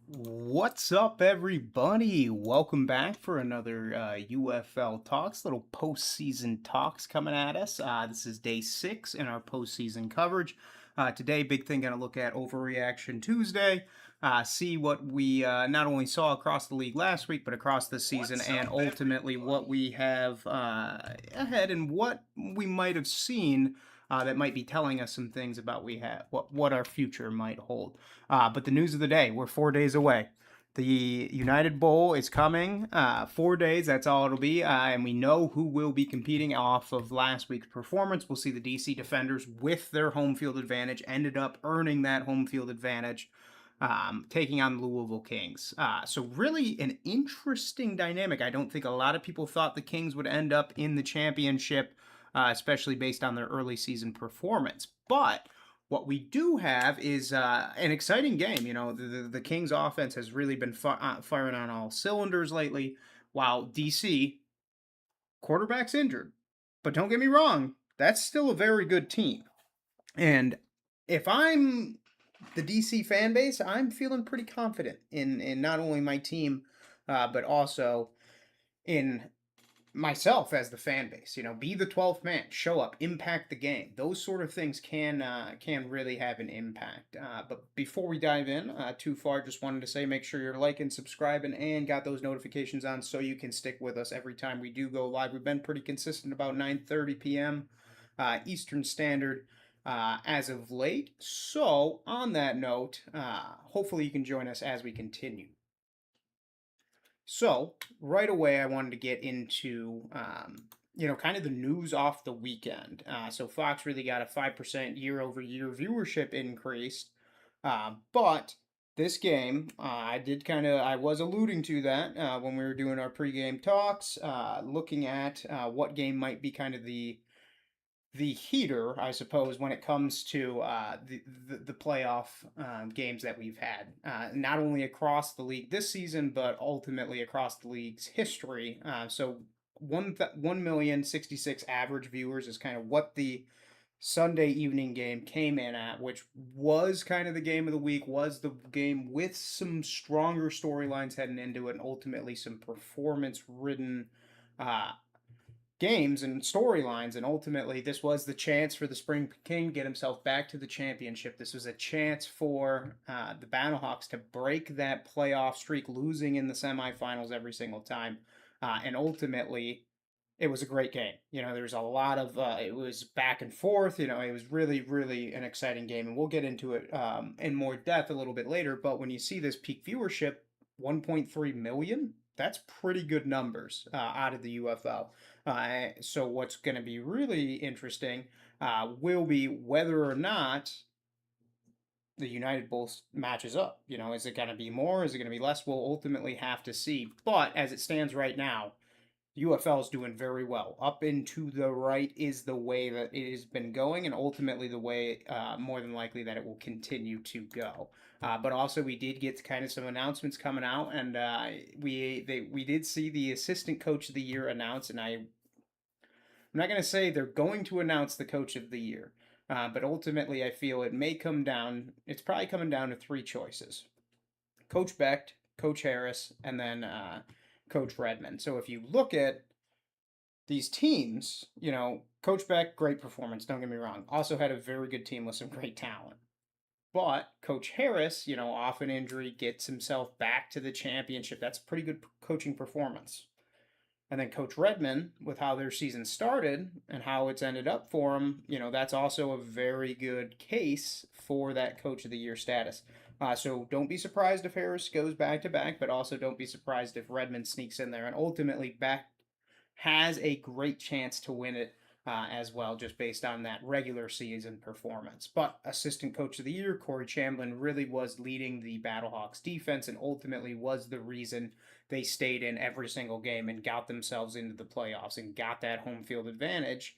What's up, everybody? Welcome back for another UFL Talks, little postseason talks coming at us. This is day 6 in our postseason coverage. Today, big thing, going to look at Overreaction Tuesday, see what we not only saw across the league last week, but across the season, and ultimately what we have ahead and what we might have seen that might be telling us some things about what our future might hold. But the news of the day, we're 4 days away. The United Bowl is coming. 4 days, that's all it'll be. And we know who will be competing off of last week's performance. We'll see the DC Defenders with their home field advantage ended up earning that home field advantage, taking on the Louisville Kings. So really an interesting dynamic. I don't think a lot of people thought the Kings would end up in the championship, especially based on their early season performance. But what we do have is an exciting game. You know, the Kings offense has really been firing on all cylinders lately, while DC quarterback's injured. But don't get me wrong, that's still a very good team. And if I'm the DC fan base, I'm feeling pretty confident in not only my team, but also in myself as the fan base. You know, be the 12th man, show up, impact the game. Those sort of things can really have an impact. But before we dive in too far, just wanted to say make sure you're liking, subscribing, and got those notifications on so you can stick with us every time we do go live. We've been pretty consistent about 9:30 p.m. Eastern Standard. As of late. So, on that note, hopefully you can join us as we continue. So, right away, I wanted to get into, kind of the news off the weekend. So, Fox really got a 5% year over year viewership increase. But this game, I was alluding to that when we were doing our pregame talks, looking at what game might be kind of the heater, I suppose, when it comes to the playoff games that we've had, not only across the league this season, but ultimately across the league's history. So 1,066,000 average viewers is kind of what the Sunday evening game came in at, which was kind of the game of the week, was the game with some stronger storylines heading into it, and ultimately some performance ridden uh, games and storylines, and ultimately this was the chance for the Spring King to get himself back to the championship. This was a chance for the Battlehawks to break that playoff streak, losing in the semifinals every single time, and ultimately it was a great game. You know, there's a lot of it was back and forth. You know, it was really, really an exciting game, and we'll get into it in more depth a little bit later. But when you see this peak viewership, 1.3 million, that's pretty good numbers out of the UFL. So what's going to be really interesting will be whether or not the United Bulls matches up. You know, is it going to be more? Is it going to be less? We'll ultimately have to see. But as it stands right now, UFL is doing very well. Up and to the right is the way that it has been going, and ultimately the way, more than likely, that it will continue to go. But also, we did get kind of some announcements coming out, and we did see the assistant coach of the year announced, and I'm not going to say they're going to announce the coach of the year, but ultimately, I feel it may come down. It's probably coming down to three choices: Coach Becht, Coach Harris, and then Coach Redmond. So if you look at these teams, you know, Coach Beck, great performance, don't get me wrong. Also had a very good team with some great talent. But Coach Harris, you know, off an injury, gets himself back to the championship. That's a pretty good coaching performance. And then Coach Redmond, with how their season started and how it's ended up for him, you know, that's also a very good case for that Coach of the Year status. So don't be surprised if Harris goes back to back, but also don't be surprised if Redmond sneaks in there. And ultimately, back has a great chance to win it as well, just based on that regular season performance. But assistant coach of the year, Corey Chamblin, really was leading the Battlehawks defense and ultimately was the reason they stayed in every single game and got themselves into the playoffs and got that home field advantage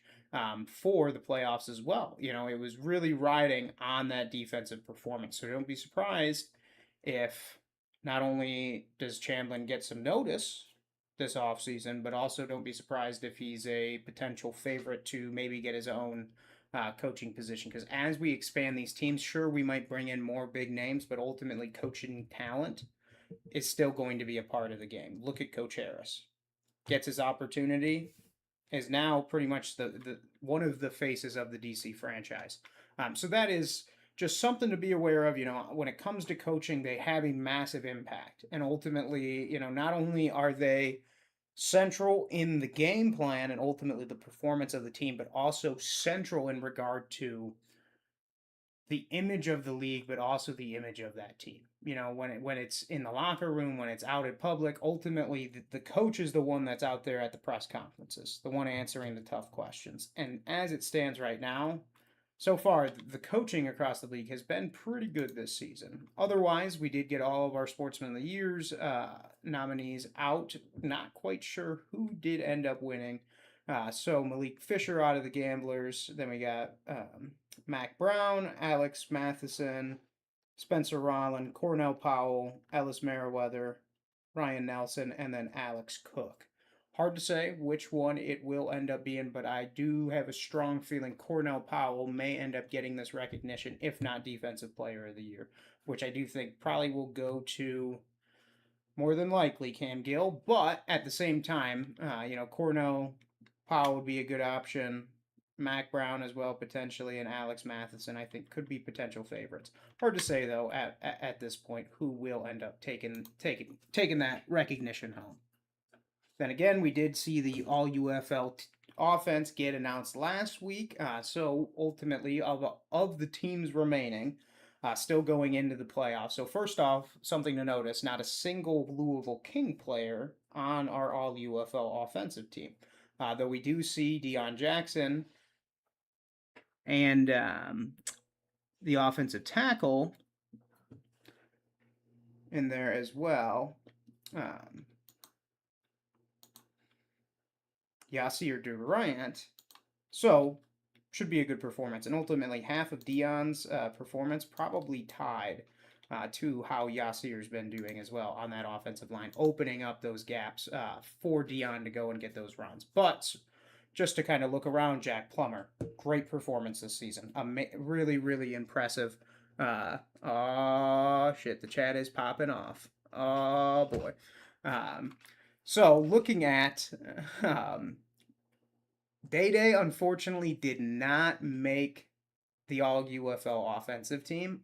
for the playoffs as well. You know, it was really riding on that defensive performance. So don't be surprised if not only does Chamblin get some notice this offseason, but also don't be surprised if he's a potential favorite to maybe get his own coaching position. Because as we expand these teams, sure, we might bring in more big names, but ultimately coaching talent is still going to be a part of the game. Look at Coach Harris. Gets his opportunity, is now pretty much the one of the faces of the DC franchise. So that is just something to be aware of. When it comes to coaching, they have a massive impact, and ultimately, not only are they central in the game plan and ultimately the performance of the team, but also central in regard to the image of the league, but also the image of that team. When it's in the locker room, when it's out in public, ultimately the coach is the one that's out there at the press conferences, the one answering the tough questions. And as it stands right now, so far the coaching across the league has been pretty good this season. Otherwise, we did get all of our Sportsman of the Year's nominees out. Not quite sure who did end up winning. So Malik Fisher out of the Gamblers. Then we got Mac Brown, Alex Matheson, Spencer Rolland, Cornell Powell, Ellis Merriweather, Ryan Nelson, and then Alex Cook. Hard to say which one it will end up being, but I do have a strong feeling Cornell Powell may end up getting this recognition, if not Defensive Player of the Year, which I do think probably will go to more than likely Cam Gill. But at the same time, Cornell Powell would be a good option. Mac Brown as well potentially, and Alex Matheson I think could be potential favorites. Hard to say though at this point who will end up taking that recognition home. Then again, we did see the All UFL offense get announced last week. So ultimately, of the teams remaining, still going into the playoffs. So first off, something to notice: not a single Louisville King player on our All UFL offensive team. Though we do see Deion Jackson and the offensive tackle in there as well. Yasir Durant. So, should be a good performance. And ultimately, half of Deion's performance probably tied to how Yasir's been doing as well on that offensive line, opening up those gaps for Deion to go and get those runs. But just to kind of look around, Jack Plummer, great performance this season. Really, really impressive. Oh, shit, the chat is popping off. Oh, boy. So looking at Day unfortunately did not make the All UFL offensive team,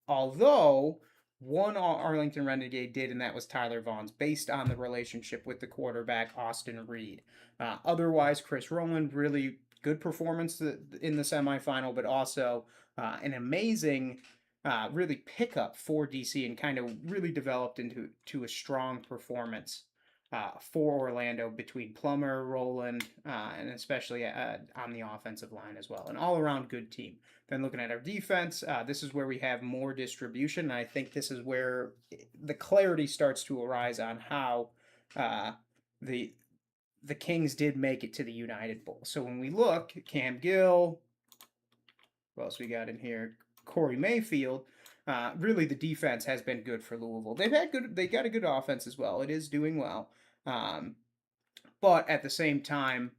although one Arlington Renegade did, and that was Tyler Vaughn's, based on the relationship with the quarterback Austin Reed. Otherwise, Chris Rowland, really good performance in the semifinal, but also an amazing really pickup for DC and kind of really developed into a strong performance for Orlando between Plummer, Rowland, and especially on the offensive line as well. An all-around good team. Then looking at our defense, this is where we have more distribution. And I think this is where the clarity starts to arise on how the Kings did make it to the United Bowl. So when we look, Cam Gill, what else we got in here? Corey Mayfield. Really, the defense has been good for Louisville. They got a good offense as well. It is doing well, but at the same time,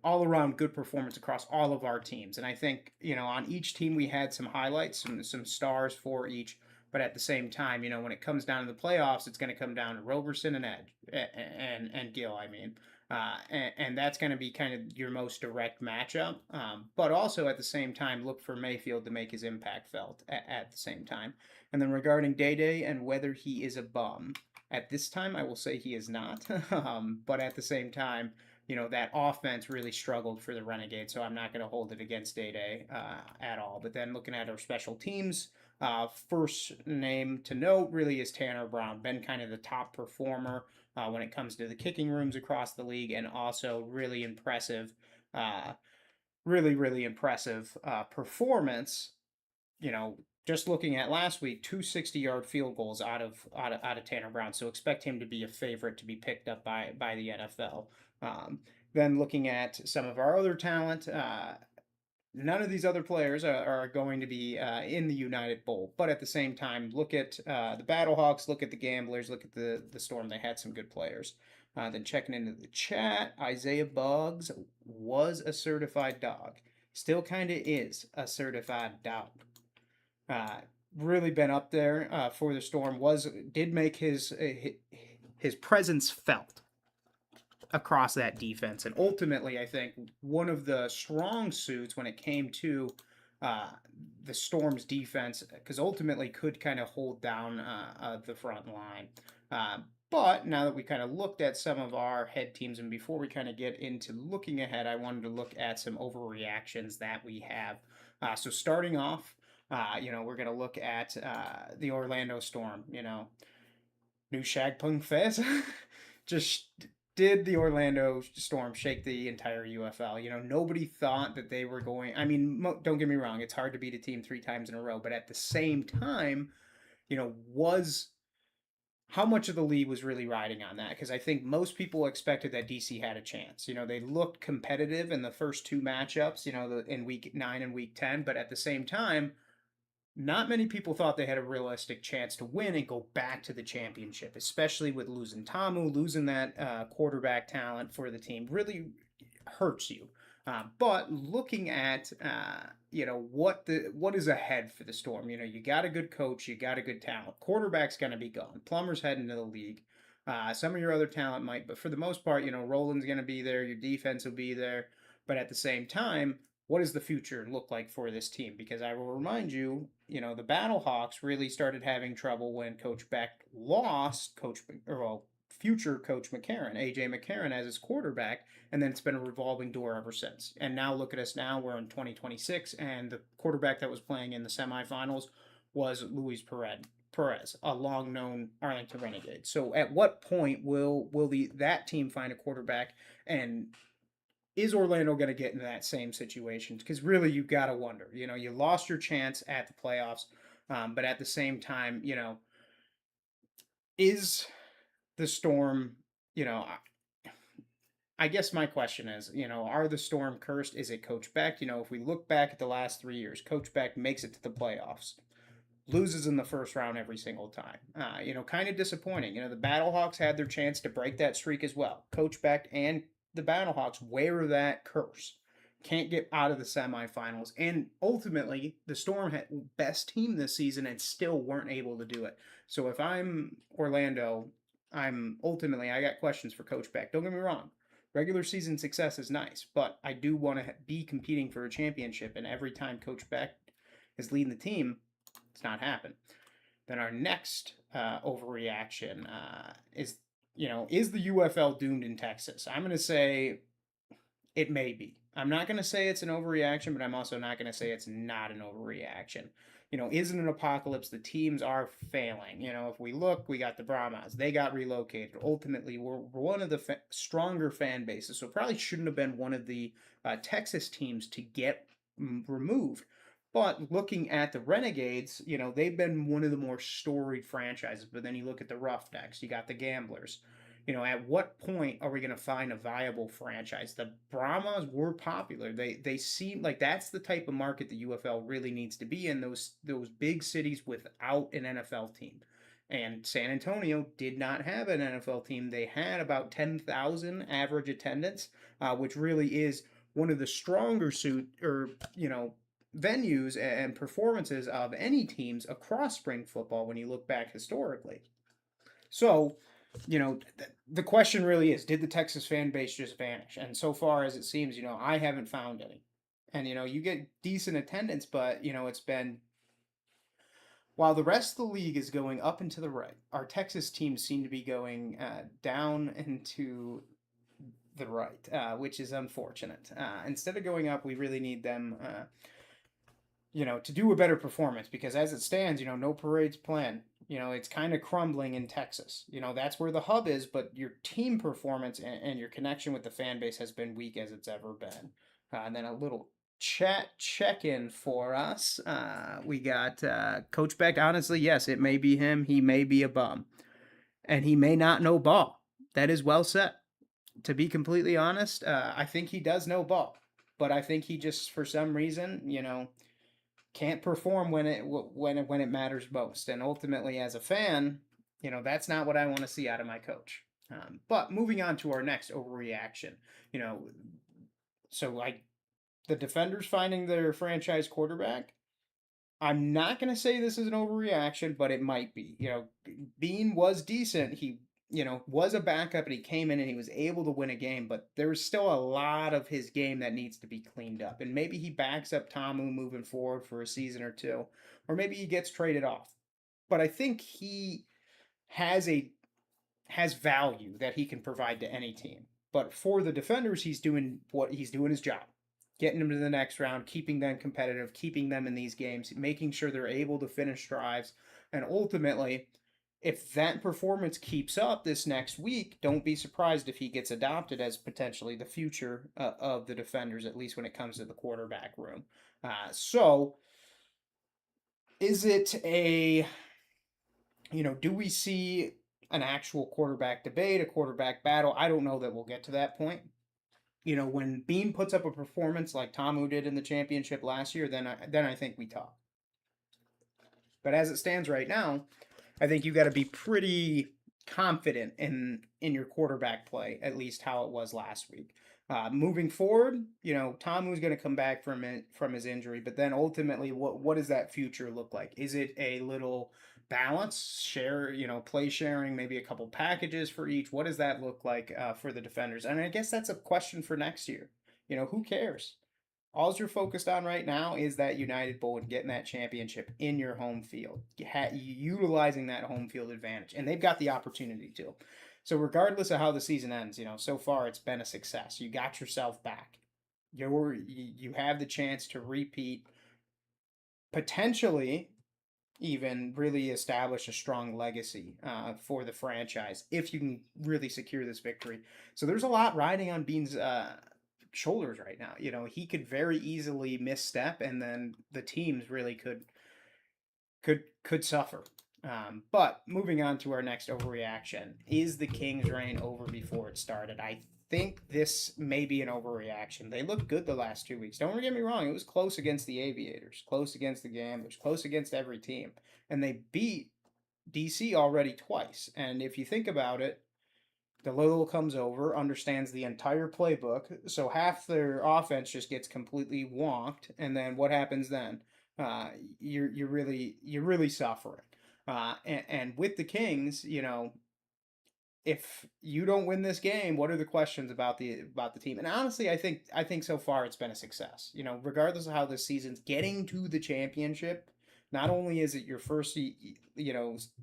all around good performance across all of our teams. And I think on each team we had some highlights, some stars for each. But at the same time, when it comes down to the playoffs, it's going to come down to Roberson and Edge and Gill. I mean. And that's going to be kind of your most direct matchup. But also at the same time, look for Mayfield to make his impact felt at the same time. And then regarding Day and whether he is a bum, at this time I will say he is not. But at the same time, that offense really struggled for the Renegades, so I'm not going to hold it against Day at all. But then looking at our special teams, first name to note really is Tanner Brown, been kind of the top performer when it comes to the kicking rooms across the league, and also really impressive, really impressive performance. Just looking at last week, 260-yard field goals out of Tanner Brown. So expect him to be a favorite to be picked up by the NFL. Then looking at some of our other talent, none of these other players are going to be in the United Bowl. But at the same time, look at the Battlehawks, look at the Gamblers, look at the Storm. They had some good players. Then checking into the chat, Isaiah Buggs was a certified dog. Still kind of is a certified dog. really been up there for the Storm, did make his presence felt across that defense. And ultimately, I think one of the strong suits when it came to uh, the Storm's defense, because ultimately could kind of hold down the front line. Uh, but now that we kind of looked at some of our head teams, and before we kind of get into looking ahead, I wanted to look at some overreactions that we have. So starting off, we're going to look at the Orlando Storm. New Shagpung Fez just did the Orlando Storm shake the entire UFL. Nobody thought that they were going. I mean, don't get me wrong, it's hard to beat a team 3 times in a row, but at the same time, was how much of the lead was really riding on that? Because I think most people expected that DC had a chance. They looked competitive in the first 2 matchups, in week 9 and week 10, but at the same time, not many people thought they had a realistic chance to win and go back to the championship, especially with losing Tamu, losing that quarterback talent for the team really hurts you. But looking at what is ahead for the Storm, you got a good coach, you got a good talent. Quarterback's going to be gone. Plummer's heading to the league. Some of your other talent might, but for the most part, Roland's going to be there. Your defense will be there. But at the same time, what does the future look like for this team? Because I will remind you, the Battlehawks really started having trouble when Coach Beck lost future Coach McCarron, AJ McCarron, as his quarterback, and then it's been a revolving door ever since. And now look at us now, we're in 2026, and the quarterback that was playing in the semifinals was Luis Perez, a long known Arlington Renegade. So at what point will that team find a quarterback, and is Orlando going to get into that same situation? Because really, you got to wonder. You lost your chance at the playoffs, but at the same time, is the Storm, you know, I guess my question is, are the Storm cursed? Is it Coach Beck? If we look back at the last 3 years, Coach Beck makes it to the playoffs, loses in the first round every single time. Kind of disappointing. The Battlehawks had their chance to break that streak as well. Coach Beck and the Battlehawks wear that curse. Can't get out of the semifinals. And ultimately, the Storm had best team this season and still weren't able to do it. So if I'm Orlando, I got questions for Coach Beck. Don't get me wrong. Regular season success is nice, but I do want to be competing for a championship. And every time Coach Beck is leading the team, it's not happened. Then our next overreaction is the UFL doomed in Texas? I'm going to say it may be. I'm not going to say it's an overreaction, but I'm also not going to say it's not an overreaction. Isn't an apocalypse? The teams are failing. If we look, we got the Brahmas. They got relocated. Ultimately, we're one of the stronger fan bases, so probably shouldn't have been one of the Texas teams to get removed. But looking at the Renegades, they've been one of the more storied franchises. But then you look at the Roughnecks, you got the Gamblers. At what point are we going to find a viable franchise? The Brahmas were popular. They seem like that's the type of market the UFL really needs to be in, those big cities without an NFL team. And San Antonio did not have an NFL team. They had about 10,000 average attendance, which really is one of the stronger venues and performances of any teams across spring football when you look back historically. So, the question really is, did the Texas fan base just vanish? And so far as it seems, I haven't found any. And, you get decent attendance, but, it's been, while the rest of the league is going up and to the right, our Texas teams seem to be going down and to the right, which is unfortunate. Instead of going up, we really need them to do a better performance, because as it stands, no parades planned. It's kind of crumbling in Texas. That's where the hub is, but your team performance and your connection with the fan base has been weak as it's ever been. And then a little check in for us. We got Coach Beck. Honestly, yes, it may be him. He may be a bum, and he may not know ball. That is well said. To be completely honest, I think he does know ball, but I think he just, for some reason, can't perform when it matters most. And ultimately, as a fan, that's not what I want to see out of my coach. But moving on to our next overreaction, you know, so like the Defenders finding their franchise quarterback, I'm not going to say this is an overreaction, but it might be. Bean was decent. He, was a backup and he came in and he was able to win a game, but there's still a lot of his game that needs to be cleaned up. And maybe he backs up Tamu moving forward for a season or two, or maybe he gets traded off. But I think he has a has value that he can provide to any team. But for the defenders, he's doing his job, getting them to the next round, keeping them competitive, keeping them in these games, making sure they're able to finish drives, and ultimately, if that performance keeps up this next week, don't be surprised if he gets adopted as potentially the future of the defenders, at least when it comes to the quarterback room. So, is it do we see an actual quarterback debate, a quarterback battle? I don't know that we'll get to that point. When Bean puts up a performance like Tamu did in the championship last year, then I think we talk. But as it stands right now, I think you got to be pretty confident in your quarterback play, at least how it was last week. Moving forward, Tamu's going to come back from his injury, but then ultimately, what does that future look like? Is it a little balance, share, play sharing, maybe a couple packages for each? What does that look like for the defenders? And I guess that's a question for next year. Who cares? All you're focused on right now is that United Bowl and getting that championship in your home field, utilizing that home field advantage, and they've got the opportunity to. So regardless of how the season ends, so far it's been a success. You got yourself back. You have the chance to repeat, potentially even really establish a strong legacy for the franchise if you can really secure this victory. So there's a lot riding on Bean's shoulders right now. He could very easily misstep, and then the teams really could suffer. But moving on to our next overreaction, is the Kings' reign over before it started? I think this may be an overreaction. They looked good the last 2 weeks. Don't get me wrong; it was close against the Aviators, close against the Gamblers, close against every team, and they beat DC already twice. And if you think about it, DeLillo comes over, understands the entire playbook, so half their offense just gets completely wonked, and then what happens then? You're really suffering. And with the Kings, if you don't win this game, what are the questions about the team? And honestly, I think so far it's been a success. Regardless of how this season's getting to the championship, not only is it your first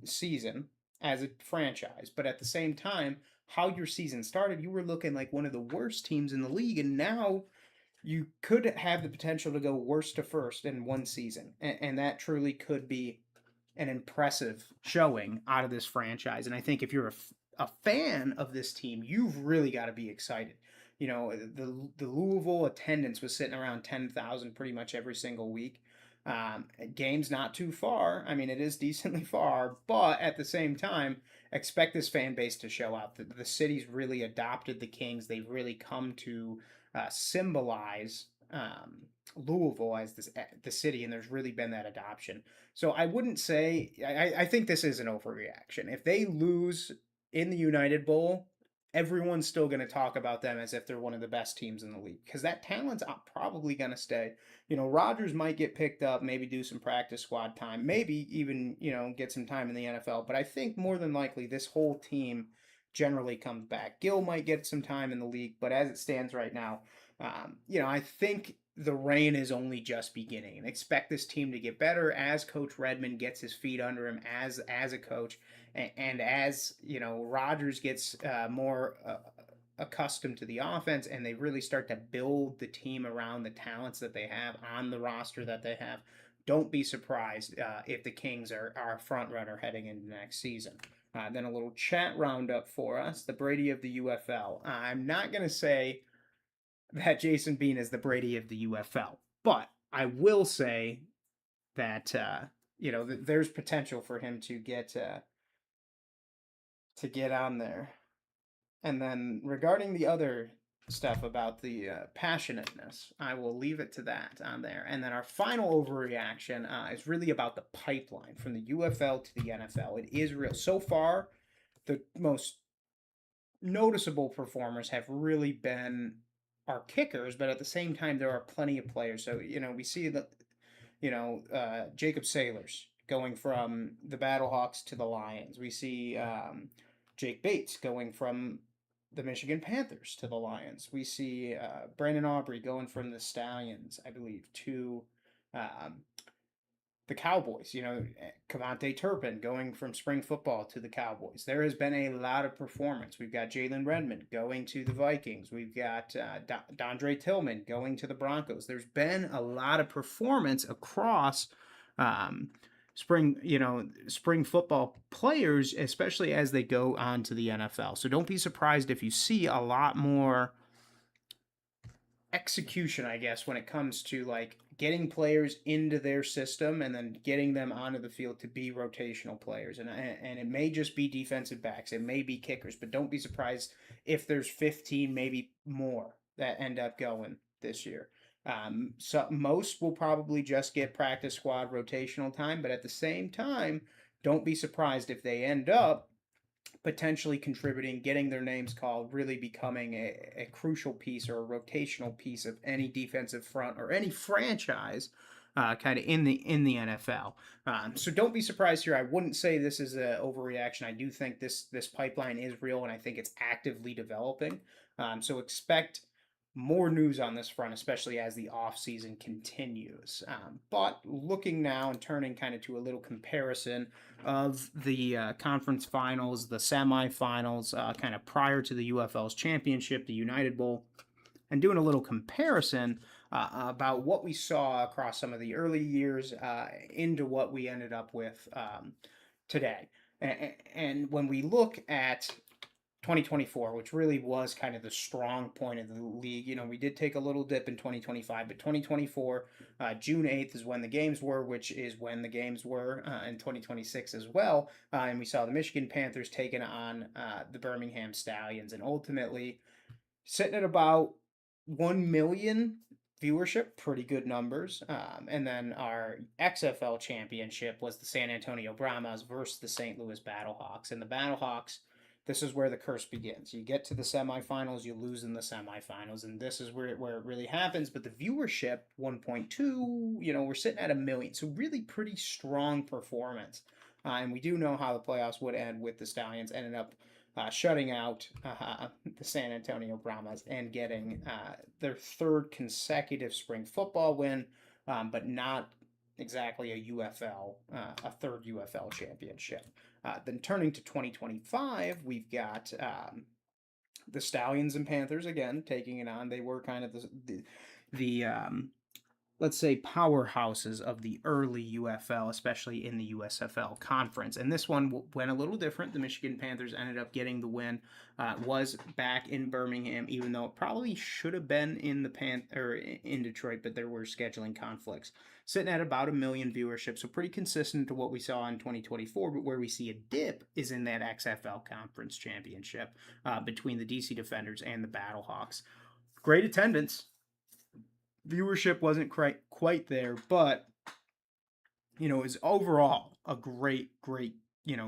season as a franchise, but at the same time, how your season started, you were looking like one of the worst teams in the league, and now you could have the potential to go worst to first in one season, and that truly could be an impressive showing out of this franchise. And I think if you're a fan of this team, you've really got to be excited. The Louisville attendance was sitting around 10,000 pretty much every single week. Game's not too far. I mean, it is decently far, but at the same time, expect this fan base to show out. The city's really adopted the Kings. They've really come to symbolize Louisville as the city, and there's really been that adoption. So I wouldn't say I think this is an overreaction. If they lose in the United Bowl, everyone's still going to talk about them as if they're one of the best teams in the league because that talent's probably going to stay. Rodgers might get picked up, maybe do some practice squad time, maybe even get some time in the NFL. But I think more than likely this whole team generally comes back. Gill might get some time in the league, but as it stands right now, I think the reign is only just beginning, and expect this team to get better as Coach Redmond gets his feet under him as a coach, and as Rodgers gets more accustomed to the offense, and they really start to build the team around the talents that they have on the roster that they have. Don't be surprised if the Kings are a front runner heading into next season. Then a little chat roundup for us. The Brady of the UFL. I'm not going to say that Jason Bean is the Brady of the UFL, but I will say that there's potential for him to get on there. And then regarding the other stuff about the passionateness, I will leave it to that on there. And then our final overreaction is really about the pipeline from the UFL to the NFL. It is real. So far, the most noticeable performers have really been our kickers, but at the same time, there are plenty of players. So, we see that Jacob Sailors going from the Battlehawks to the Lions. We see Jake Bates going from the Michigan Panthers to the Lions. We see Brandon Aubrey going from the Stallions, I believe, to um, the Cowboys. Cavante Turpin going from spring football to the Cowboys. There has been a lot of performance. We've got Jalen Redmond going to the Vikings. We've got Dondre Tillman going to the Broncos. There's been a lot of performance across um, spring football players, especially as they go on to the NFL. So don't be surprised if you see a lot more execution, I guess, when it comes to like getting players into their system and then getting them onto the field to be rotational players. And it may just be defensive backs, it may be kickers, but don't be surprised if there's 15, maybe more, that end up going this year. So most will probably just get practice squad rotational time, but at the same time, don't be surprised if they end up potentially contributing, getting their names called, really becoming a crucial piece or a rotational piece of any defensive front or any franchise kind of in the NFL. So don't be surprised here. I wouldn't say this is an overreaction. I do think this pipeline is real, and I think it's actively developing. So expect more news on this front, especially as the offseason continues. But looking now and turning kind of to a little comparison of the conference finals, the semifinals, kind of prior to the UFL's championship, the United Bowl, and doing a little comparison about what we saw across some of the early years into what we ended up with today. And when we look at 2024, which really was kind of the strong point of the league. We did take a little dip in 2025, but 2024, June 8th is when the games were, which is when the games were in 2026 as well. And we saw the Michigan Panthers taking on the Birmingham Stallions, and ultimately sitting at about 1 million viewership, pretty good numbers. And then our XFL championship was the San Antonio Brahmas versus the St. Louis Battlehawks. And the Battlehawks, this is where the curse begins. You get to the semifinals, you lose in the semifinals, and this is where it really happens. But the viewership, 1.2, we're sitting at 1 million. So really pretty strong performance. And we do know how the playoffs would end, with the Stallions ended up shutting out the San Antonio Brahmas and getting their third consecutive spring football win, but not exactly a third UFL championship. Then turning to 2025, we've got the Stallions and Panthers again taking it on. They were kind of the let's say, powerhouses of the early UFL, especially in the USFL conference. And this one went a little different. The Michigan Panthers ended up getting the win. Was back in Birmingham, even though it probably should have been in in Detroit, but there were scheduling conflicts. Sitting at about 1 million viewership, so pretty consistent to what we saw in 2024. But where we see a dip is in that XFL conference championship between the DC Defenders and the Battlehawks. Great attendance. Viewership wasn't quite there, but it was overall a great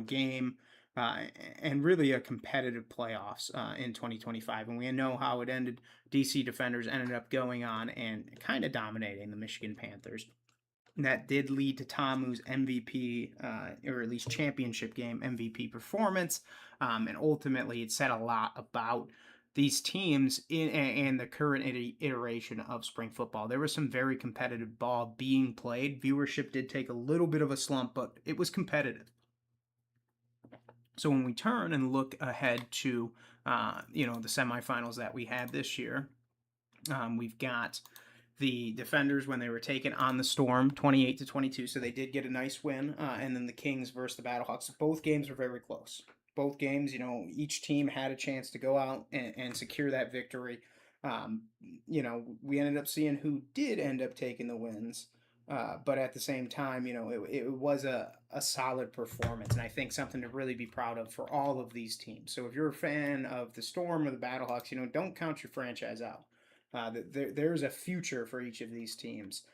game, and really a competitive playoffs in 2025. And we know how it ended. DC Defenders ended up going on and kind of dominating the Michigan Panthers. And that did lead to Tamu's MVP, or at least championship game MVP performance, and ultimately it said a lot about these teams in the current iteration of spring football. There was some very competitive ball being played. Viewership did take a little bit of a slump, but it was competitive. So when we turn and look ahead to the semifinals that we had this year, we've got the Defenders when they were taken on the Storm, 28-22. So they did get a nice win, and then the Kings versus the Battlehawks. Both games were very close. Both games, each team had a chance to go out and secure that victory. We ended up seeing who did end up taking the wins. But at the same time, it was a solid performance, and I think something to really be proud of for all of these teams. So if you're a fan of the Storm or the Battlehawks, don't count your franchise out. There's a future for each of these teams,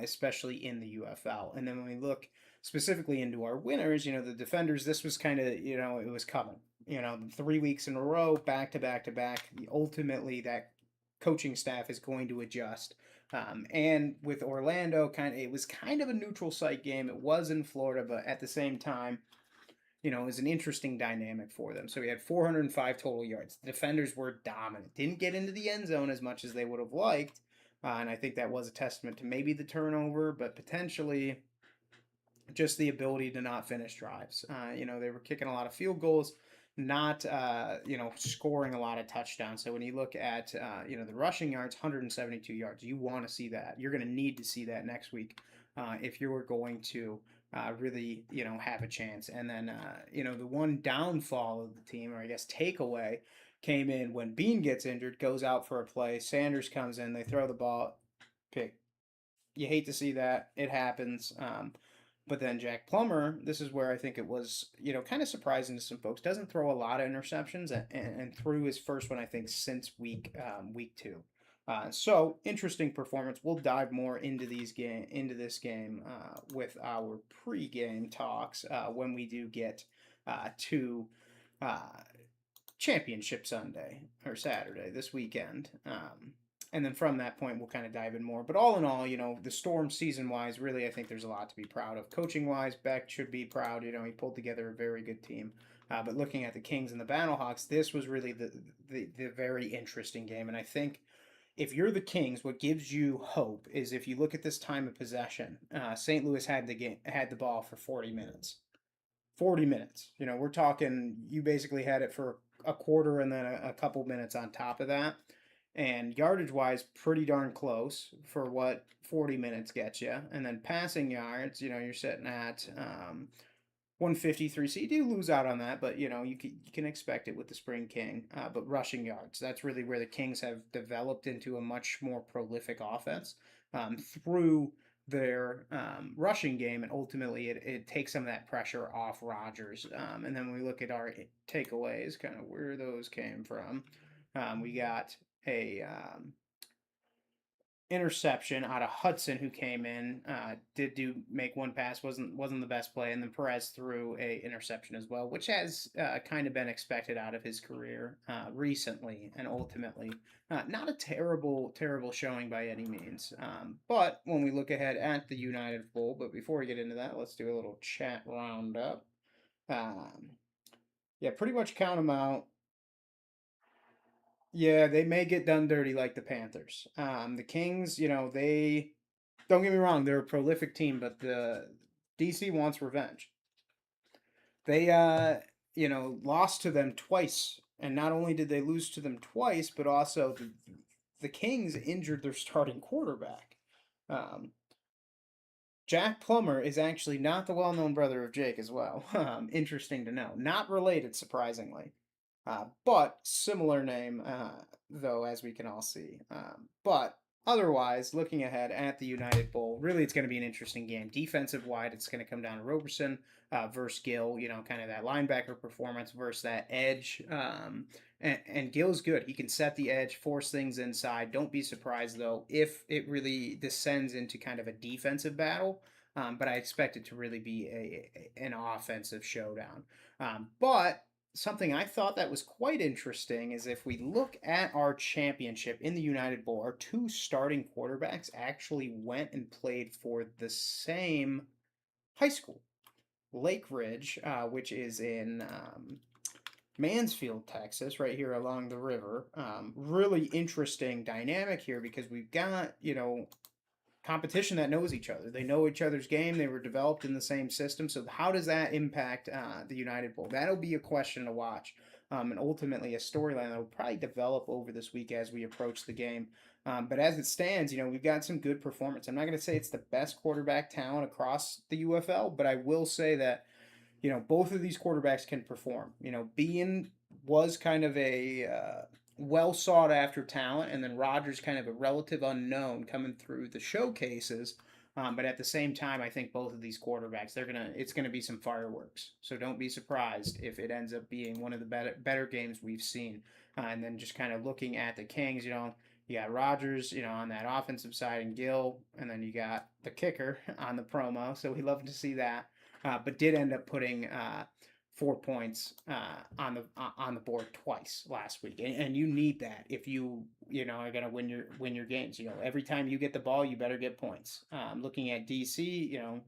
especially in the UFL. And then when we look specifically into our winners, the Defenders, this was kind of, it was coming. 3 weeks in a row, back to back to back. Ultimately, that coaching staff is going to adjust. And with Orlando, it was kind of a neutral site game. It was in Florida, but at the same time, it was an interesting dynamic for them. So we had 405 total yards. The defenders were dominant. Didn't get into the end zone as much as they would have liked. And I think that was a testament to maybe the turnover, but potentially just the ability to not finish drives. They were kicking a lot of field goals, not, scoring a lot of touchdowns. So when you look at, the rushing yards, 172 yards, you want to see that. You're going to need to see that next week if you were going to really, have a chance. And then, the one downfall of the team, or I guess takeaway, came in when Bean gets injured, goes out for a play. Sanders comes in, they throw the ball, pick. You hate to see that. It happens. But then Jack Plummer, this is where I think it was, kind of surprising to some folks. Doesn't throw a lot of interceptions and threw his first one, I think, since week 2. So interesting performance. We'll dive more into this game with our pregame talks when we do get to Championship Sunday or Saturday this weekend. And then from that point, we'll kind of dive in more. But all in all, the Storm season-wise, really, I think there's a lot to be proud of. Coaching-wise, Beck should be proud. He pulled together a very good team. But looking at the Kings and the Battlehawks, this was really the very interesting game. And I think if you're the Kings, what gives you hope is if you look at this time of possession. St. Louis had the ball for 40 minutes. 40 minutes. We're talking you basically had it for a quarter and then a couple minutes on top of that. And yardage wise, pretty darn close for what 40 minutes gets you. And then passing yards, you're sitting at 153. So you do lose out on that, but you can expect it with the Spring King. But rushing yards, that's really where the Kings have developed into a much more prolific offense through their rushing game, and ultimately it takes some of that pressure off Rodgers. And then when we look at our takeaways, kind of where those came from, we got a interception out of Hudson, who came in, did make one pass, wasn't the best play, and then Perez threw a interception as well, which has kind of been expected out of his career recently, and ultimately not a terrible showing by any means. But when we look ahead at the United Bowl, but before we get into that, let's do a little chat roundup. Yeah, pretty much count them out. Yeah, they may get done dirty like the Panthers. The Kings, they don't get me wrong, they're a prolific team, but the DC wants revenge. They lost to them twice, and not only did they lose to them twice, but also the Kings injured their starting quarterback. Jack Plummer is actually not the well-known brother of Jake as well. Interesting to know. Not related, surprisingly. But similar name, though, as we can all see. But otherwise, looking ahead at the United Bowl, really it's going to be an interesting game. Defensive wide, it's going to come down to Roberson versus Gill, kind of that linebacker performance versus that edge. And Gill's good. He can set the edge, force things inside. Don't be surprised, though, if it really descends into kind of a defensive battle. But I expect it to really be an offensive showdown. But something I thought that was quite interesting is if we look at our championship in the United Bowl, our 2 starting quarterbacks actually went and played for the same high school, Lake Ridge, which is in Mansfield, Texas, right here along the river. Really interesting dynamic here because we've got, competition that knows each other. They know each other's game. They were developed in the same system. So how does that impact the United Bowl? That'll be a question to watch, and ultimately a storyline that will probably develop over this week as we approach the game. But as it stands, we've got some good performance. I'm not going to say it's the best quarterback talent across the UFL, but I will say that both of these quarterbacks can perform. Bean was kind of a well sought after talent, and then Rodgers kind of a relative unknown coming through the showcases. But at the same time, I think both of these quarterbacks, it's gonna be some fireworks. So don't be surprised if it ends up being one of the better games we've seen. And then just kind of looking at the Kings, you got Rodgers, on that offensive side, and Gill, and then you got the kicker on the promo. So we love to see that. But did end up putting 4 points on the board twice last week, and you need that if are gonna win your games. Every time you get the ball, you better get points. Looking at DC,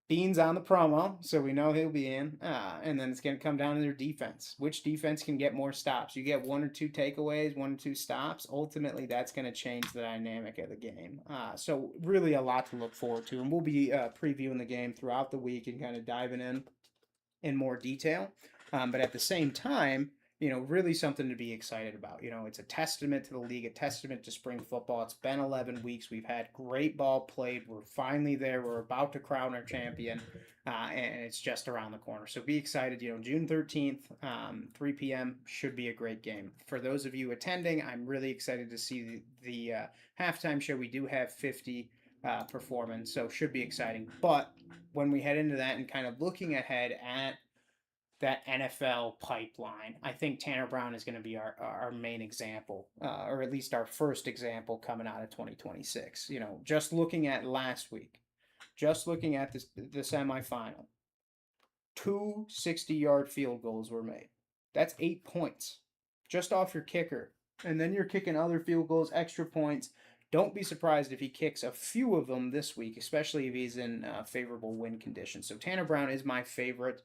Dean's on the promo, so we know he'll be in. And then it's going to come down to their defense. Which defense can get more stops? You get one or two takeaways, one or two stops. Ultimately, that's going to change the dynamic of the game. So really a lot to look forward to. And we'll be previewing the game throughout the week and kind of diving in more detail. But at the same time, really something to be excited about. It's a testament to the league, a testament to spring football. It's been 11 weeks. We've had great ball played. We're finally there. We're about to crown our champion, and it's just around the corner. So be excited. June 13th, 3 p.m. should be a great game. For those of you attending, I'm really excited to see the halftime show. We do have 50 performance, so should be exciting. But when we head into that and kind of looking ahead at that NFL pipeline, I think Tanner Brown is going to be our main example, or at least our first example coming out of 2026. Just looking at last week, just looking at the semifinal, two 60-yard field goals were made. That's 8 points just off your kicker. And then you're kicking other field goals, extra points. Don't be surprised if he kicks a few of them this week, especially if he's in favorable win conditions. So Tanner Brown is my favorite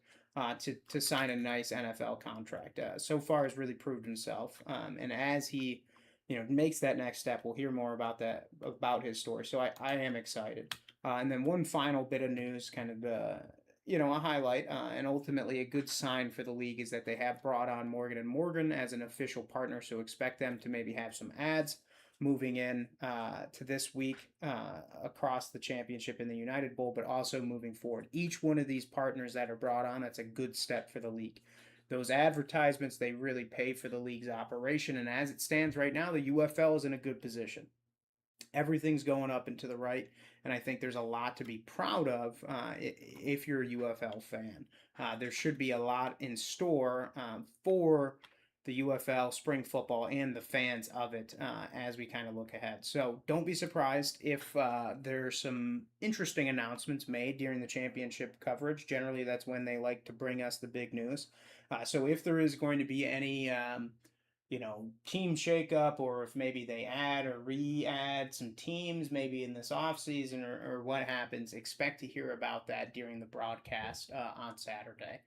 to sign a nice NFL contract. So far, has really proved himself. And as he, makes that next step, we'll hear more about his story. So I am excited. And then one final bit of news, kind of a highlight and ultimately a good sign for the league is that they have brought on Morgan & Morgan as an official partner. So expect them to maybe have some ads moving in to this week across the championship in the United Bowl, but also moving forward. Each one of these partners that are brought on, that's a good step for the league. Those advertisements, they really pay for the league's operation, and as it stands right now, the UFL is in a good position. Everything's going up and to the right, and I think there's a lot to be proud of if you're a UFL fan. There should be a lot in store for the UFL, spring football, and the fans of it as we kind of look ahead. So don't be surprised if there's some interesting announcements made during the championship coverage. Generally, that's when they like to bring us the big news. So if there is going to be any team shakeup, or if maybe they add or re-add some teams maybe in this offseason or what happens, expect to hear about that during the broadcast on Saturday.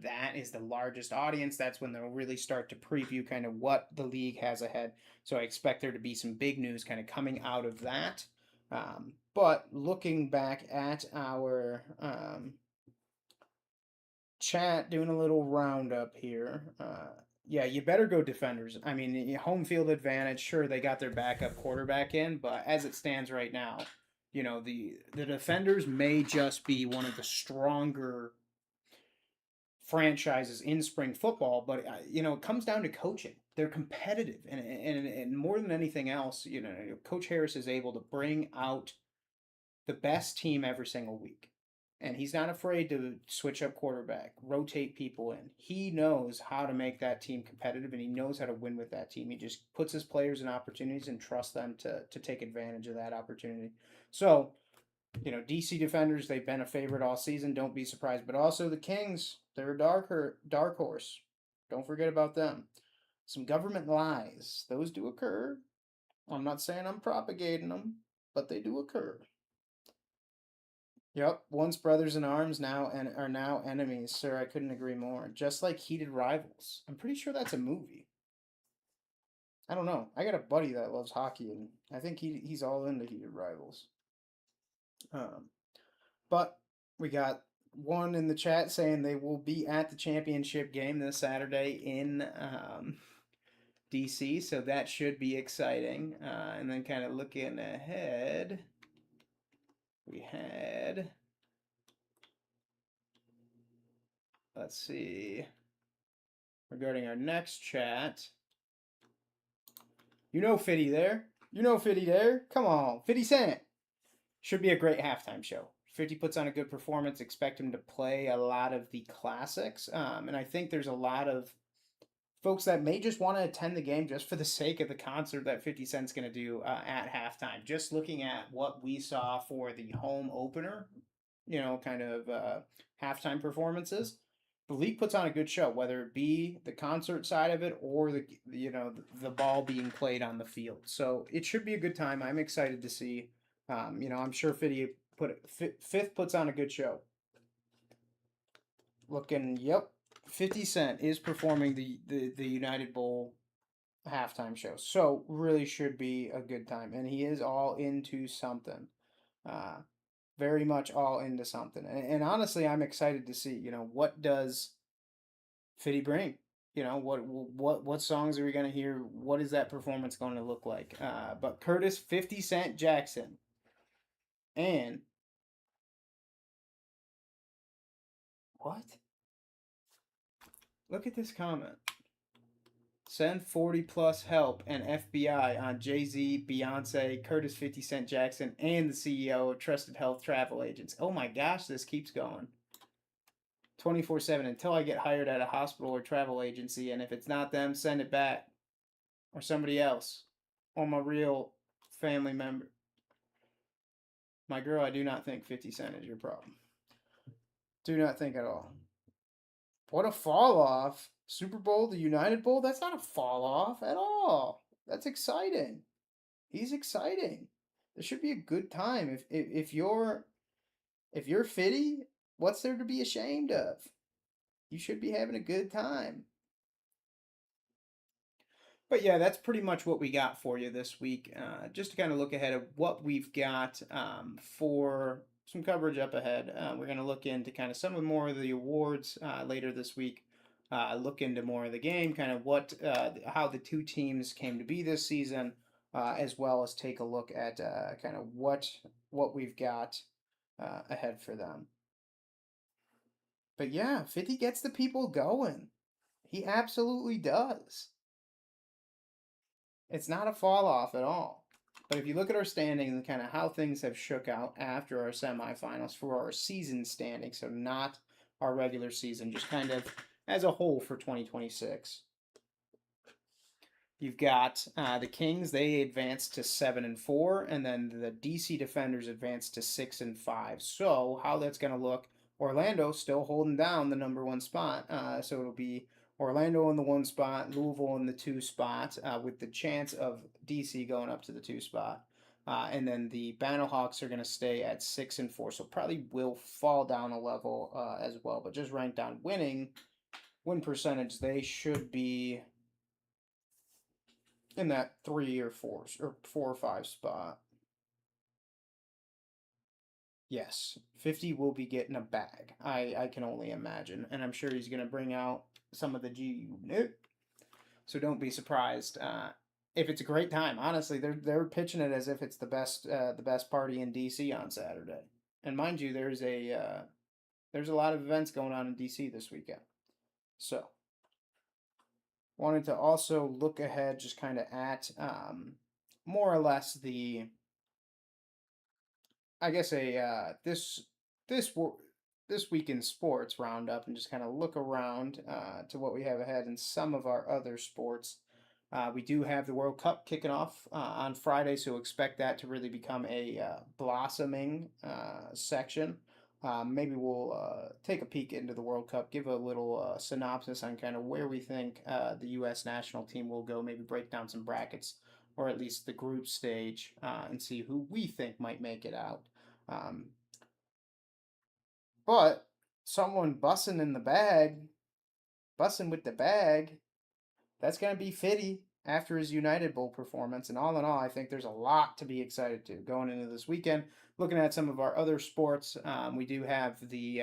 That is the largest audience. That's when they'll really start to preview kind of what the league has ahead. So I expect there to be some big news kind of coming out of that. But looking back at our chat, doing a little roundup here. Yeah, you better go defenders. I mean, home field advantage. Sure, they got their backup quarterback in, but as it stands right now, the defenders may just be one of the stronger franchises in spring football. But it comes down to coaching. They're competitive, and more than anything else, Coach Harris is able to bring out the best team every single week. And he's not afraid to switch up quarterback, rotate people in. He knows how to make that team competitive, and he knows how to win with that team. He just puts his players in opportunities and trusts them to take advantage of that opportunity. So, DC defenders, they've been a favorite all season. Don't be surprised. But also the Kings, they're a dark horse. Don't forget about them. Some government lies, those do occur. I'm not saying I'm propagating them, but they do occur. Yep, once brothers in arms now and are now enemies, sir. I couldn't agree more. Just like Heated Rivals. I'm pretty sure that's a movie. I don't know. I got a buddy that loves hockey, and I think he's all into Heated Rivals. But we got one in the chat saying they will be at the championship game this Saturday in DC, so that should be exciting. And then kind of looking ahead, we had. Let's see. Regarding our next chat. Fitty there. Fitty there. Come on, 50 Cent. Should be a great halftime show. 50 puts on a good performance. Expect him to play a lot of the classics. And I think there's a lot of folks that may just want to attend the game just for the sake of the concert that 50 Cent's going to do at halftime. Just looking at what we saw for the home opener kind of halftime performances, the league puts on a good show, whether it be the concert side of it or the ball being played on the field. So it should be a good time. I'm excited to see. I'm sure Fifth puts on a good show. Yep, 50 Cent is performing the United Bowl halftime show. So really should be a good time, and he is all into something. Uh, very much all into something. And honestly, I'm excited to see, what does Fitty bring? What songs are we gonna hear? What is that performance going to look like? But Curtis 50 Cent Jackson and what? Look at this comment. Send 40 plus help and FBI on Jay Z, Beyonce, Curtis 50 Cent Jackson, and the CEO of Trusted Health Travel Agents. Oh my gosh, this keeps going. 24/7 until I get hired at a hospital or travel agency, and if it's not them, send it back. Or somebody else. Or my real family member. My girl, I do not think 50 Cent is your problem. Do not think at all. What a fall off. Super Bowl, the United Bowl, that's not a fall off at all. That's exciting. He's exciting. There should be a good time. If you're Fitty, what's there to be ashamed of? You should be having a good time. But yeah, that's pretty much what we got for you this week. Just to kind of look ahead of what we've got for some coverage up ahead. We're going to look into kind of some more of the awards later this week. Look into more of the game, kind of how the two teams came to be this season, as well as take a look at kind of what we've got ahead for them. But yeah, 50 gets the people going. He absolutely does. It's not a fall off at all. But if you look at our standings and kind of how things have shook out after our semifinals for our season standing, so not our regular season, just kind of as a whole for 2026. You've got the Kings; they advanced to 7-4, and then the DC Defenders advanced to 6-5. So how that's going to look? Orlando still holding down the number one spot. So it'll be Orlando in the one spot, Louisville in the two spot, with the chance of DC going up to the two spot. And then the Battlehawks are going to stay at 6-4, so probably will fall down a level as well. But just ranked on win percentage, they should be in that 3 or 4 or 4 or 5 spot. Yes, 50 will be getting a bag. I can only imagine, and I'm sure he's going to bring out some of the G Unit. So don't be surprised if it's a great time. Honestly, they're pitching it as if it's the best party in DC on Saturday. And mind you, there's a lot of events going on in DC this weekend. So wanted to also look ahead, just kind of at more or less this this this week in sports roundup, and just kind of look around to what we have ahead in some of our other sports. We do have the World Cup kicking off on Friday, so expect that to really become a blossoming section. Maybe we'll take a peek into the World Cup, give a little synopsis on kind of where we think the U.S. national team will go, maybe break down some brackets, or at least the group stage, and see who we think might make it out. But someone bussing with the bag, that's going to be Fitty after his United Bowl performance. And all in all, I think there's a lot to be excited to going into this weekend. Looking at some of our other sports, we do have the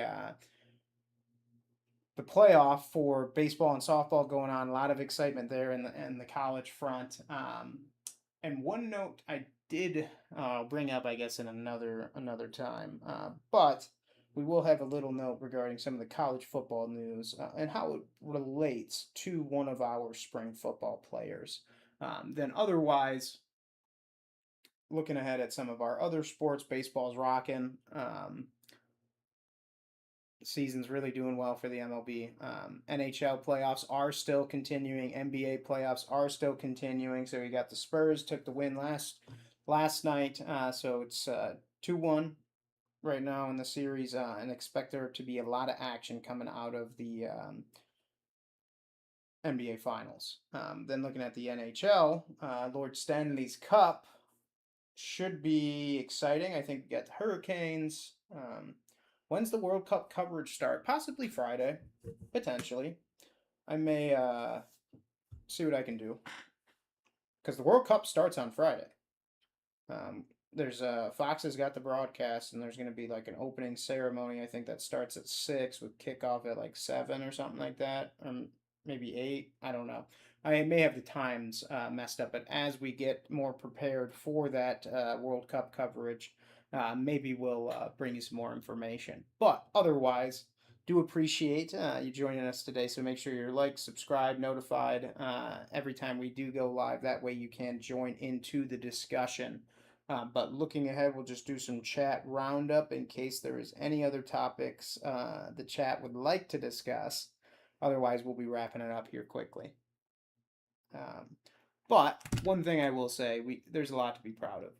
playoff for baseball and softball going on. A lot of excitement there in the college front. And one note I did bring up, I guess, in another time, but we will have a little note regarding some of the college football news and how it relates to one of our spring football players. Then otherwise, looking ahead at some of our other sports, baseball's rocking. Season's really doing well for the MLB. NHL playoffs are still continuing. NBA playoffs are still continuing. So we got the Spurs took the win last night. So it's 2-1 right now in the series, and expect there to be a lot of action coming out of the NBA Finals. Then looking at the NHL, Lord Stanley's Cup should be exciting. I think we got the Hurricanes. When's the World Cup coverage start? Possibly Friday, potentially. I may see what I can do because the World Cup starts on Friday. There's Fox has got the broadcast, and there's going to be like an opening ceremony. I think that starts at 6 with kickoff at like 7 or something like that, or maybe 8. I don't know. I may have the times messed up, but as we get more prepared for that World Cup coverage, maybe we'll bring you some more information. But otherwise, do appreciate you joining us today. So make sure you're like, subscribe, notified every time we do go live. That way you can join into the discussion. But looking ahead, we'll just do some chat roundup in case there is any other topics the chat would like to discuss. Otherwise, we'll be wrapping it up here quickly. But one thing I will say, there's a lot to be proud of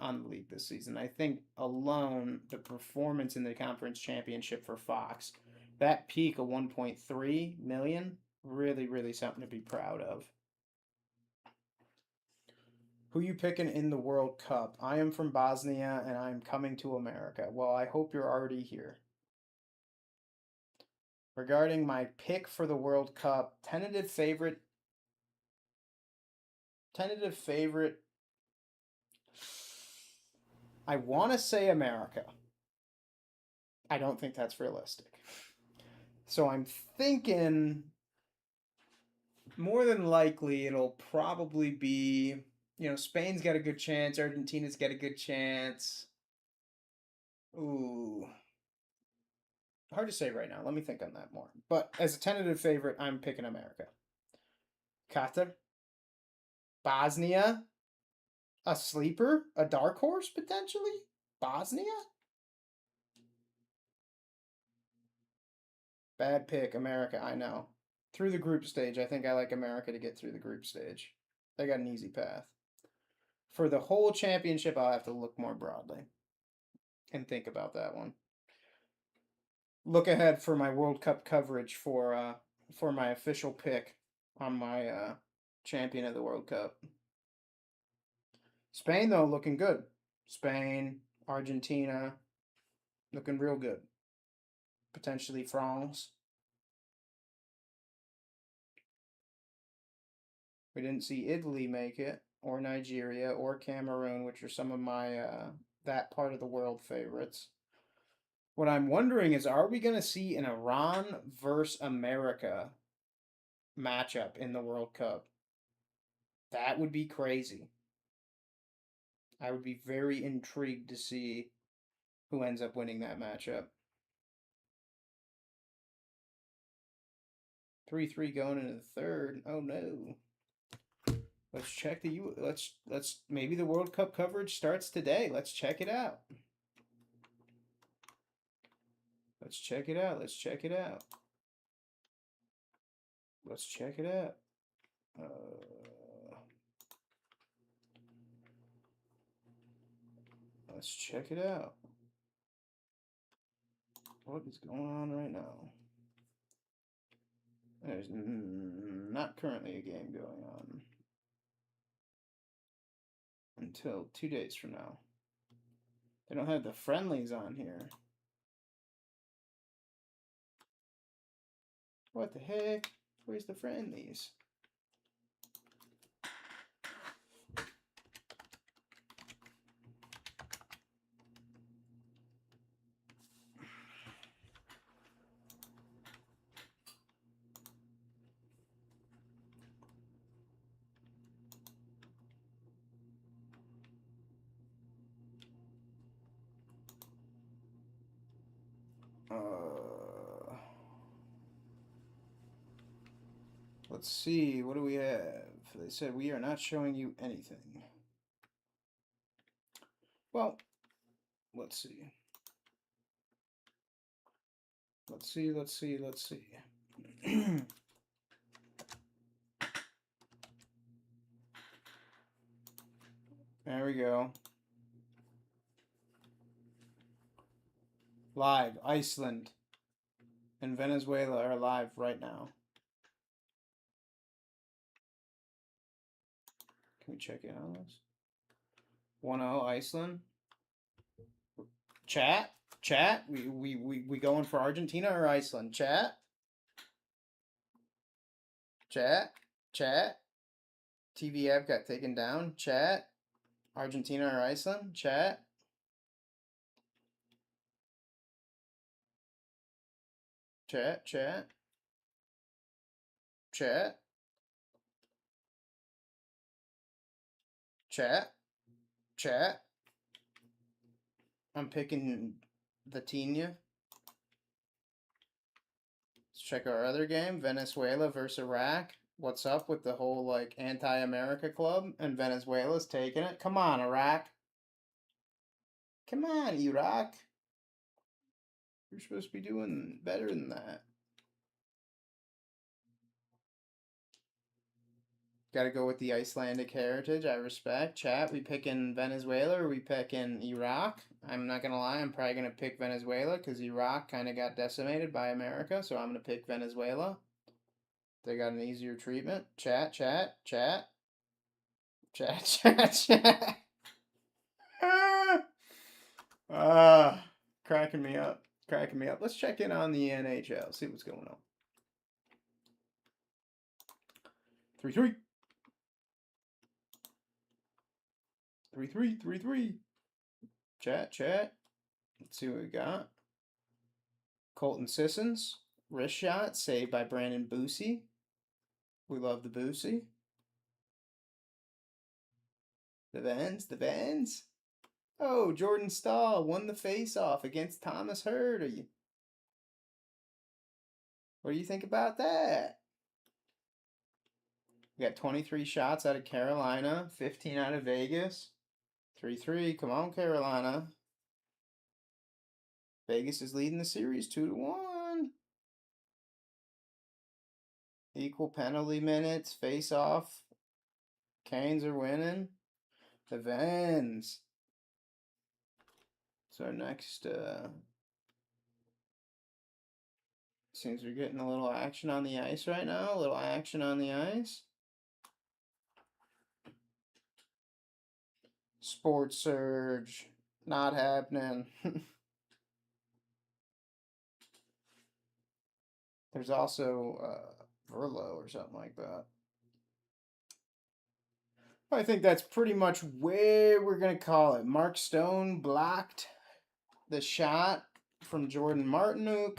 on the league this season. I think alone the performance in the conference championship for Fox, that peak of 1.3 million, really, really something to be proud of. Who you picking in the World Cup? I am from Bosnia and I am coming to America. Well, I hope you're already here. Regarding my pick for the World Cup, tentative favorite. I want to say America. I don't think that's realistic. So I'm thinking more than likely it'll probably be, Spain's got a good chance, Argentina's got a good chance. Ooh. Hard to say right now. Let me think on that more. But as a tentative favorite, I'm picking America. Qatar. Bosnia. A sleeper? A dark horse, potentially? Bosnia? Bad pick, America, I know. Through the group stage, I think I like America to get through the group stage. They got an easy path. For the whole championship, I'll have to look more broadly and think about that one. Look ahead for my World Cup coverage for my official pick on my champion of the World Cup. Spain, though, looking good. Spain, Argentina, looking real good. Potentially France. We didn't see Italy make it, or Nigeria, or Cameroon, which are some of my that part of the world favorites. What I'm wondering is, are we going to see an Iran versus America matchup in the World Cup? That would be crazy. I would be very intrigued to see who ends up winning that matchup. 3-3 going into the third. Oh no. Let's check let's maybe the World Cup coverage starts today. Let's check it out. Let's check it out. Let's check it out. Let's check it out. Let's check it out. What is going on right now? There's not currently a game going on until 2 days from now. They don't have the friendlies on here. What the heck? Where's the friendlies? Let's see. What do we have? They said we are not showing you anything. Well, let's see. Let's see. There we go. Live. Iceland and Venezuela are live right now. Can we check in on this? 1-0 Iceland. Chat. We going for Argentina or Iceland? Chat. TV app got taken down. Chat. Argentina or Iceland? Chat. Chat. I'm picking the Tina. Let's check our other game. Venezuela versus Iraq. What's up with the whole like anti-America club? And Venezuela's taking it. Come on, Iraq. Come on, Iraq. You're supposed to be doing better than that. Got to go with the Icelandic heritage. I respect. Chat, we picking Venezuela or we picking Iraq? I'm not going to lie. I'm probably going to pick Venezuela because Iraq kind of got decimated by America. So I'm going to pick Venezuela. They got an easier treatment. Chat. Cracking me up. Let's check in on the NHL. See what's going on. 3-3. 3-3. Chat. Let's see what we got. Colton Sissons. Wrist shot. Saved by Brandon Busey. We love the Busey. The Vans. Oh, Jordan Stahl won the face-off against Thomas Hurd. What do you think about that? We got 23 shots out of Carolina, 15 out of Vegas. 3-3. Come on, Carolina. Vegas is leading the series 2-1. Equal penalty minutes, face-off. Canes are winning. The Vans. So next, seems we're getting a little action on the ice right now. A little action on the ice. Sports Surge. Not happening. There's also Verlo or something like that. I think that's pretty much where we're going to call it. Mark Stone blocked the shot from Jordan Martinook.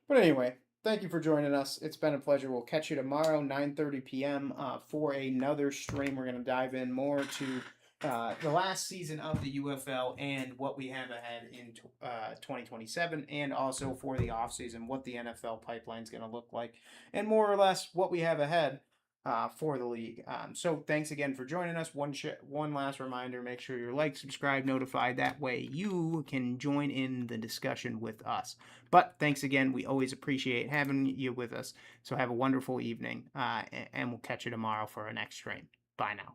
But anyway, thank you for joining us. It's been a pleasure. We'll catch you tomorrow, 9:30 p.m. For another stream. We're going to dive in more to the last season of the UFL and what we have ahead in 2027, and also for the offseason, what the NFL pipeline is going to look like, and more or less what we have ahead for the league. So thanks again for joining us. One last reminder, make sure you're like, subscribe, notified. That way you can join in the discussion with us. But thanks again. We always appreciate having you with us. So have a wonderful evening, and we'll catch you tomorrow for our next stream. Bye now.